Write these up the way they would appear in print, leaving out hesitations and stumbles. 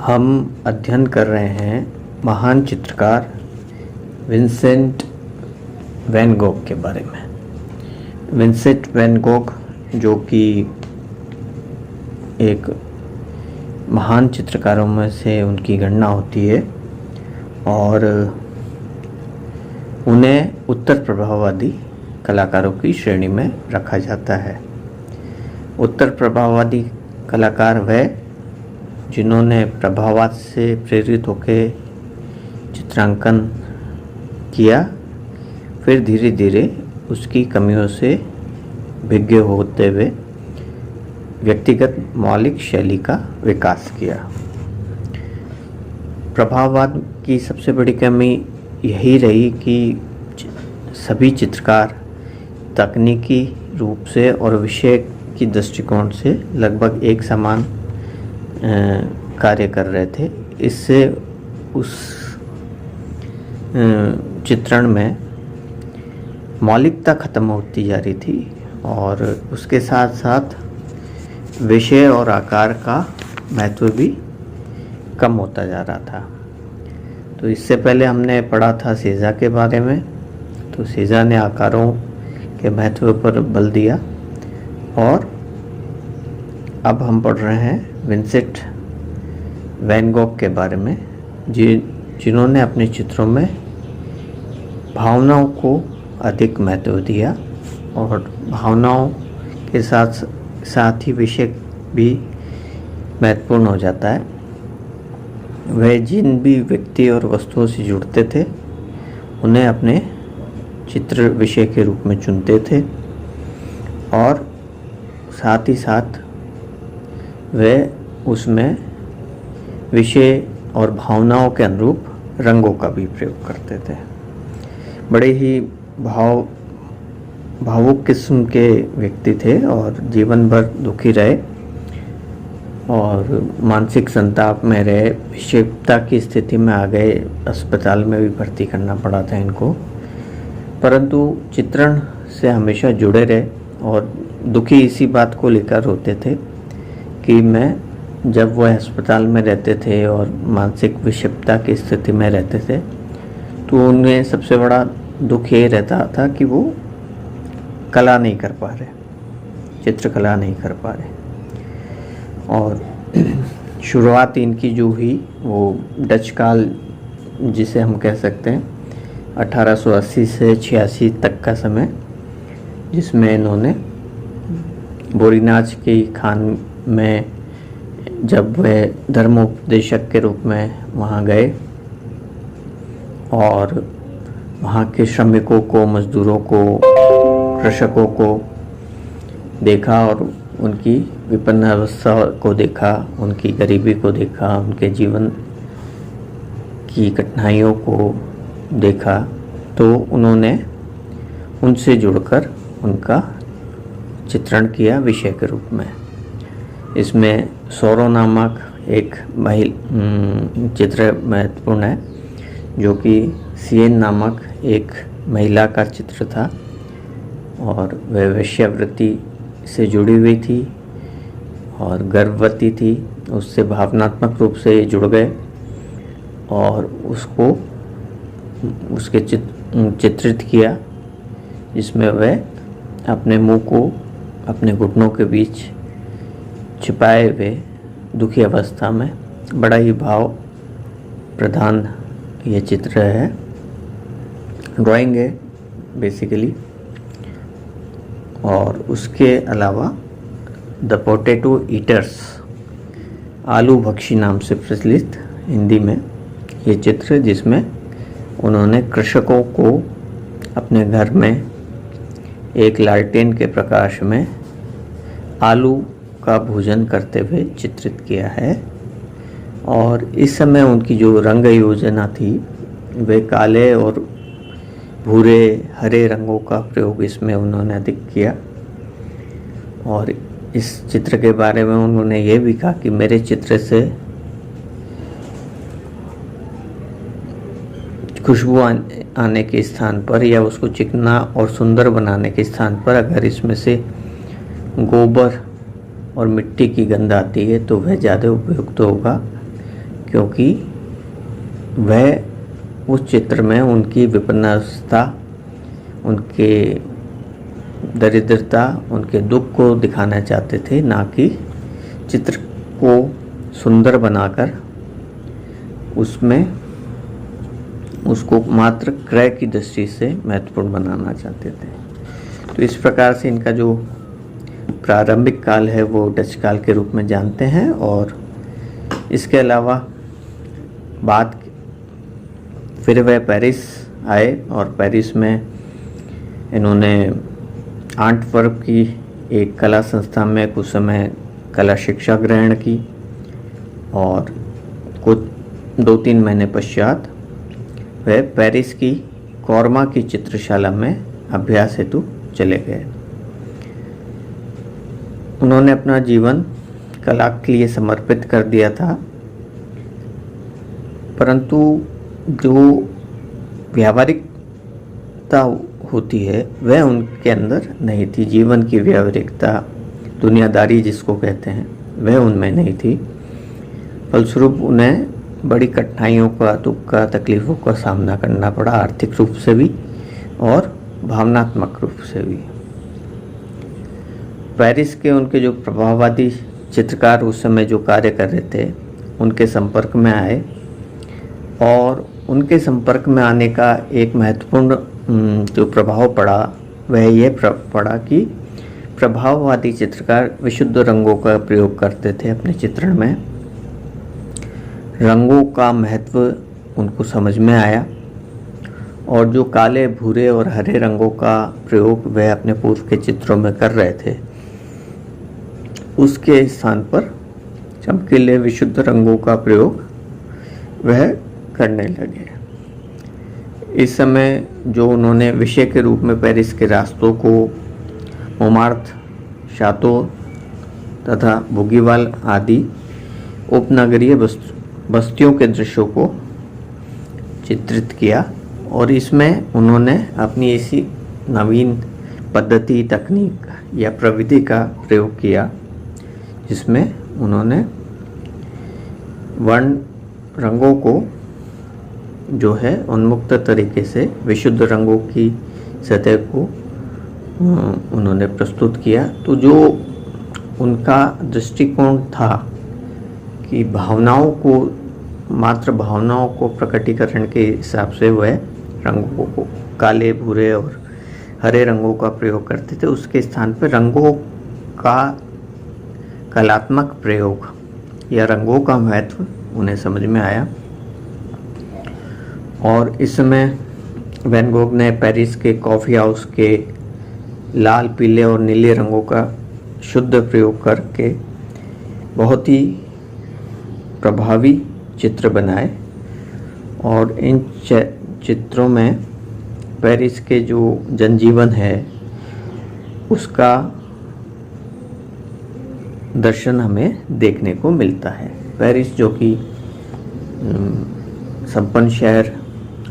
हम अध्ययन कर रहे हैं महान चित्रकार विंसेंट वैन गोग के बारे में। विंसेंट वैन गोग जो कि एक महान चित्रकारों में से उनकी गणना होती है और उन्हें उत्तर प्रभाववादी कलाकारों की श्रेणी में रखा जाता है। उत्तर प्रभाववादी कलाकार वह जिन्होंने प्रभाववाद से प्रेरित होकर चित्रांकन किया, फिर धीरे धीरे उसकी कमियों से भिज्ञ होते हुए व्यक्तिगत मौलिक शैली का विकास किया। प्रभाववाद की सबसे बड़ी कमी यही रही कि सभी चित्रकार तकनीकी रूप से और विषय की दृष्टिकोण से लगभग एक समान कार्य कर रहे थे। इससे उस चित्रण में मौलिकता खत्म होती जा रही थी और उसके साथ साथ विषय और आकार का महत्व भी कम होता जा रहा था। तो इससे पहले हमने पढ़ा था सेजा के बारे में। तो सेजा ने आकारों के महत्व पर बल दिया और अब हम पढ़ रहे हैं विंसेंट वैन गोग के बारे में, जिन्होंने अपने चित्रों में भावनाओं को अधिक महत्व दिया और भावनाओं के साथ साथ ही विषय भी महत्वपूर्ण हो जाता है। वह जिन भी व्यक्ति और वस्तुओं से जुड़ते थे उन्हें अपने चित्र विषय के रूप में चुनते थे और साथ ही साथ वह उसमें विषय और भावनाओं के अनुरूप रंगों का भी प्रयोग करते थे। बड़े ही भावुक किस्म के व्यक्ति थे और जीवन भर दुखी रहे और मानसिक संताप में रहे, विषिप्तता की स्थिति में आ गए, अस्पताल में भी भर्ती करना पड़ा था इनको, परंतु चित्रण से हमेशा जुड़े रहे और दुखी इसी बात को लेकर होते थे कि मैं जब वह अस्पताल में रहते थे और मानसिक विषिप्तता की स्थिति में रहते थे तो उनमें सबसे बड़ा दुख ये रहता था कि वो कला नहीं कर पा रहे, चित्रकला नहीं कर पा रहे। और शुरुआत इनकी जो हुई वो डच काल जिसे हम कह सकते हैं 1880 से 86 तक का समय, जिसमें इन्होंने बोरीनाच की खान में जब वह धर्मोपदेशक के रूप में वहाँ गए और वहाँ के श्रमिकों को, मजदूरों को, कृषकों को देखा और उनकी विपन्न अवस्था को देखा, उनकी गरीबी को देखा, उनके जीवन की कठिनाइयों को देखा, तो उन्होंने उनसे जुड़कर उनका चित्रण किया विषय के रूप में। इसमें सोरो नामक एक चित्र महत्वपूर्ण है जो कि सियन नामक एक महिला का चित्र था और वह वेश्यावृत्ति से जुड़ी हुई थी और गर्भवती थी। उससे भावनात्मक रूप से जुड़ गए और उसको उसके चित्रित किया, जिसमें वह अपने मुंह को अपने घुटनों के बीच छिपाए हुए दुखी अवस्था में, बड़ा ही भाव प्रधान ये चित्र है, ड्राइंग है बेसिकली। और उसके अलावा द पोटैटो ईटर्स, आलू भक्षी नाम से प्रचलित हिंदी में ये चित्र, जिसमें उन्होंने कृषकों को अपने घर में एक लालटेन के प्रकाश में आलू का भोजन करते हुए चित्रित किया है। और इस समय उनकी जो रंग योजना थी वे काले और भूरे, हरे रंगों का प्रयोग इसमें उन्होंने अधिक किया। और इस चित्र के बारे में उन्होंने ये भी कहा कि मेरे चित्र से खुशबू आने के स्थान पर या उसको चिकना और सुंदर बनाने के स्थान पर अगर इसमें से गोबर और मिट्टी की गंध आती है तो वह ज़्यादा उपयुक्त होगा, क्योंकि वह उस चित्र में उनकी विपन्नता, उनके दरिद्रता, उनके दुख को दिखाना चाहते थे, ना कि चित्र को सुंदर बनाकर उसमें उसको मात्र क्रय की दृष्टि से महत्वपूर्ण बनाना चाहते थे। तो इस प्रकार से इनका जो प्रारंभिक काल है वो डच काल के रूप में जानते हैं। और इसके अलावा बाद फिर वह पेरिस आए और पेरिस में इन्होंने आंटवर्प की एक कला संस्था में कुछ समय कला शिक्षा ग्रहण की और कुछ 2-3 महीने पश्चात वह पेरिस की कॉर्मा की चित्रशाला में अभ्यास हेतु चले गए। उन्होंने अपना जीवन कला के लिए समर्पित कर दिया था, परंतु जो व्यावहारिकता होती है वह उनके अंदर नहीं थी। जीवन की व्यावहारिकता, दुनियादारी जिसको कहते हैं, वह उनमें नहीं थी। फलस्वरूप उन्हें बड़ी कठिनाइयों का, दुख का, तकलीफ़ों का सामना करना पड़ा, आर्थिक रूप से भी और भावनात्मक रूप से भी। पेरिस के उनके जो प्रभाववादी चित्रकार उस समय जो कार्य कर रहे थे उनके संपर्क में आए और उनके संपर्क में आने का एक महत्वपूर्ण जो प्रभाव पड़ा वह यह पड़ा कि प्रभाववादी चित्रकार विशुद्ध रंगों का प्रयोग करते थे अपने चित्रण में। रंगों का महत्व उनको समझ में आया और जो काले, भूरे और हरे रंगों का प्रयोग वह अपने पूर्व के चित्रों में कर रहे थे, उसके स्थान पर चमकीले विशुद्ध रंगों का प्रयोग वह करने लगे। इस समय जो उन्होंने विषय के रूप में पेरिस के रास्तों को, मोमार्थ, शातो तथा बुगीवाल आदि उपनगरीय बस्तियों के दृश्यों को चित्रित किया और इसमें उन्होंने अपनी ऐसी नवीन पद्धति, तकनीक या प्रविधि का प्रयोग किया जिसमें उन्होंने वर्ण रंगों को जो है उन्मुक्त तरीके से विशुद्ध रंगों की सतह को उन्होंने प्रस्तुत किया। तो जो उनका दृष्टिकोण था कि भावनाओं को, मात्र भावनाओं को प्रकटीकरण के हिसाब से वह रंगों को, काले, भूरे और हरे रंगों का प्रयोग करते थे, उसके स्थान पर रंगों का कलात्मक प्रयोग या रंगों का महत्व उन्हें समझ में आया। और इस समय वैन गोग ने पेरिस के कॉफ़ी हाउस के लाल, पीले और नीले रंगों का शुद्ध प्रयोग करके बहुत ही प्रभावी चित्र बनाए और इन चित्रों में पेरिस के जो जनजीवन है उसका दर्शन हमें देखने को मिलता है। पेरिस जो कि संपन्न शहर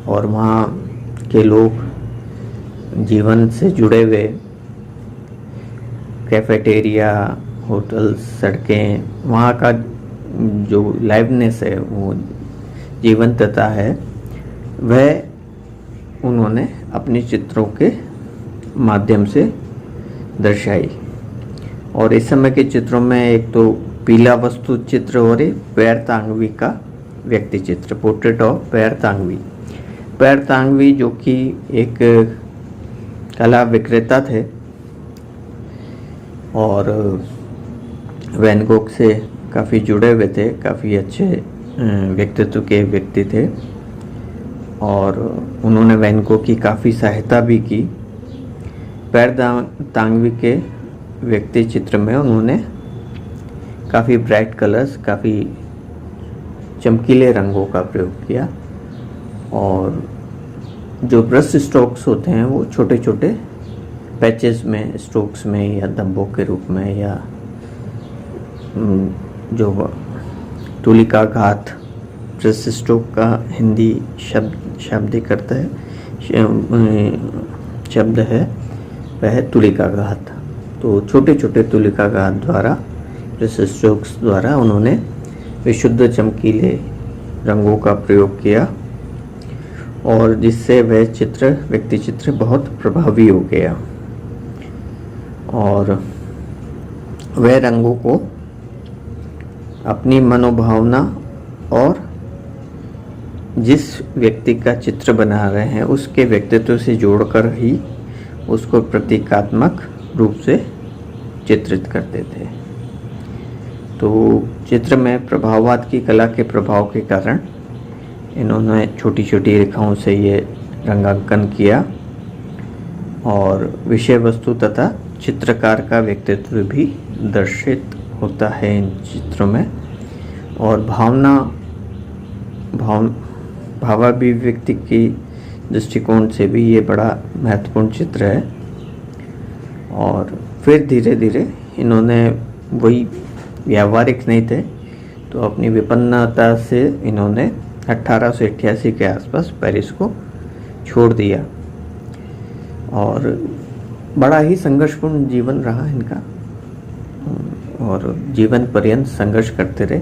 और वहाँ के लोग जीवन से जुड़े हुए, कैफेटेरिया, होटल, सड़कें, वहाँ का जो लाइवनेस है, वो जीवंतता है, वह उन्होंने अपने चित्रों के माध्यम से दर्शाई। और इस समय के चित्रों में एक तो पीला वस्तु चित्र और एक पैर तांगवी का व्यक्ति चित्र, पोर्ट्रेट ऑफ पैर तांगवी। पैर तांगवी जो कि एक कला विक्रेता थे और वैन गोग से काफ़ी जुड़े हुए थे, काफ़ी अच्छे व्यक्तित्व के व्यक्ति थे और उन्होंने वैन गोग की काफ़ी सहायता भी की। पैर तांगवी के व्यक्ति चित्र में उन्होंने काफ़ी ब्राइट कलर्स, काफ़ी चमकीले रंगों का प्रयोग किया और जो ब्रश स्ट्रोक्स होते हैं वो छोटे छोटे पैचेस में, स्ट्रोक्स में या धब्बों के रूप में, या जो तुलिका घात ब्रश स्ट्रोक का हिंदी शाब्दिक अर्थ है, शब्द है वह तुलिका घात। तो छोटे छोटे तुलिका घात द्वारा, ब्रश स्ट्रोक्स द्वारा उन्होंने विशुद्ध, चमकीले रंगों का प्रयोग किया और जिससे वह व्यक्ति चित्र बहुत प्रभावी हो गया और वह रंगों को अपनी मनोभावना और जिस व्यक्ति का चित्र बना रहे हैं उसके व्यक्तित्व से जोड़कर ही उसको प्रतीकात्मक रूप से चित्रित करते थे। तो चित्र में प्रभाववाद की कला के प्रभाव के कारण इन्होंने छोटी छोटी रेखाओं से ये रंगांकन किया और विषय वस्तु तथा चित्रकार का व्यक्तित्व भी दर्शित होता है इन चित्रों में और भावाभिव्यक्ति की दृष्टिकोण से भी ये बड़ा महत्वपूर्ण चित्र है। और फिर धीरे धीरे इन्होंने वही व्यावहारिक नहीं थे तो अपनी विपन्नता से इन्होंने 1888 के आसपास पेरिस को छोड़ दिया और बड़ा ही संघर्षपूर्ण जीवन रहा इनका और जीवन पर्यंत संघर्ष करते रहे।